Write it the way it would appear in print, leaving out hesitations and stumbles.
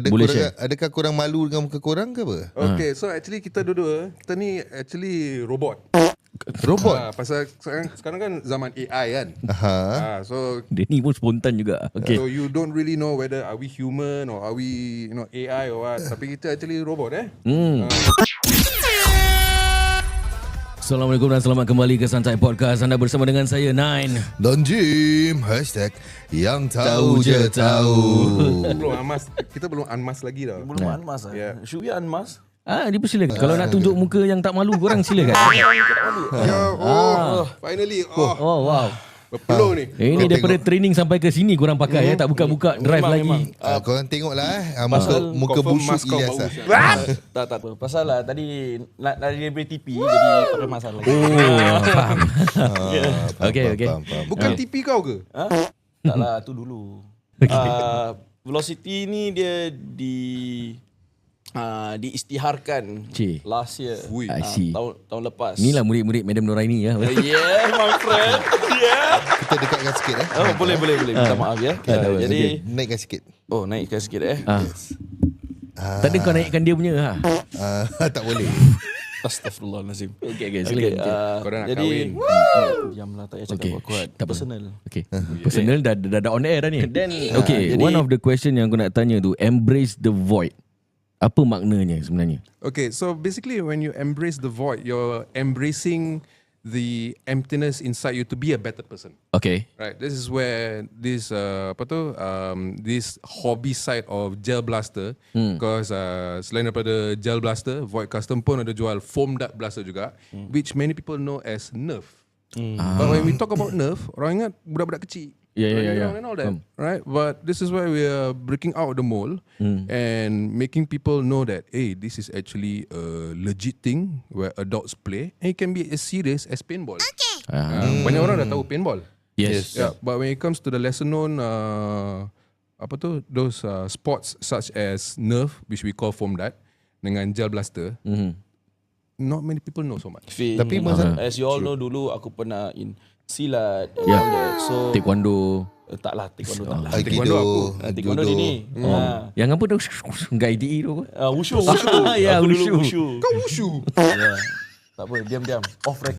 Boleh adakah korang malu dengan muka korang ke apa? Okay, so actually kita dua-dua, kita ni actually robot. Robot? Pasal sekarang kan zaman AI kan. So Dia ni pun spontan juga. Okay. so you don't really know whether are we human or are we AI or what. Tapi kita actually robot Assalamualaikum dan selamat kembali ke Santai Podcast. Anda bersama dengan saya Nine Don Jim #yang tahu je tahu. Belum unmask. Kita belum unmask lagi tau. Belum unmask lah. Yeah. Should we unmask? Dipersilakan. Kalau nak tunjuk muka yang tak malu, korang silakan. Finally. Oh wow. Berpeluh ni. Ini daripada training sampai ke sini korang pakai tak buka-buka drive lagi. Korang tengoklah muka confirm busuk mask kau Ilyas bau. lah. Tak. Pasal lah tadi nak dari TP jadi pakai mask lagi. Faham. Okay. Faham. Bukan TP kau ke? Tak lah, tu dulu. Velocity ni dia diisytiharkan Cik. last year. Ui. I see. Tahun lepas. Inilah murid-murid Madam Noraini ya. Yeah, my friend. Yeah. Kita dekatkan sikit Oh, boleh. Minta maaf ya. Jadi naikkan sikit. naikkan sikit Tadi kau naikkan dia punya Tak boleh. Astaghfirullahalazim. Okay, silakan. Korang nak Jadi kahwin. diamlah, tak payah cakap Okay. kuat-kuat. Tak apa. Personal. Okay. Personal dah on air dah ni. Then, okay, jadi- one of the question yang aku nak tanya tu, embrace the void. Apa maknanya sebenarnya? Okay, so basically when you embrace the void, you're embracing the emptiness inside you to be a better person. Okay. Right, this is where this this hobby side of Gel Blaster, because selain daripada Gel Blaster, Void Custom pun ada jual foam dart blaster juga, which many people know as Nerf. But when we talk about Nerf, orang ingat budak-budak kecil. Yeah. And all that, right? But this is why we are breaking out the mold and making people know that, hey, this is actually a legit thing where adults play, and it can be as serious as paintball. Banyak orang dah tahu paintball. Yes. Yeah, but when it comes to the lesser known those sports such as Nerf, which we call foam dart, dengan Gel Blaster, not many people know so much. Tapi as you all know, dulu aku pernah in silat, Yeah. all that. So Taekwondo. tak lah, taekwondo tak lah. Aikido, Taekwondo judo. dia ni. Yang apa tu? Gai ITE tu apa? Wushu. Ya, Aku dulu wushu. wushu. Kau wushu. Yeah. Tak apa, diam-diam. Off record.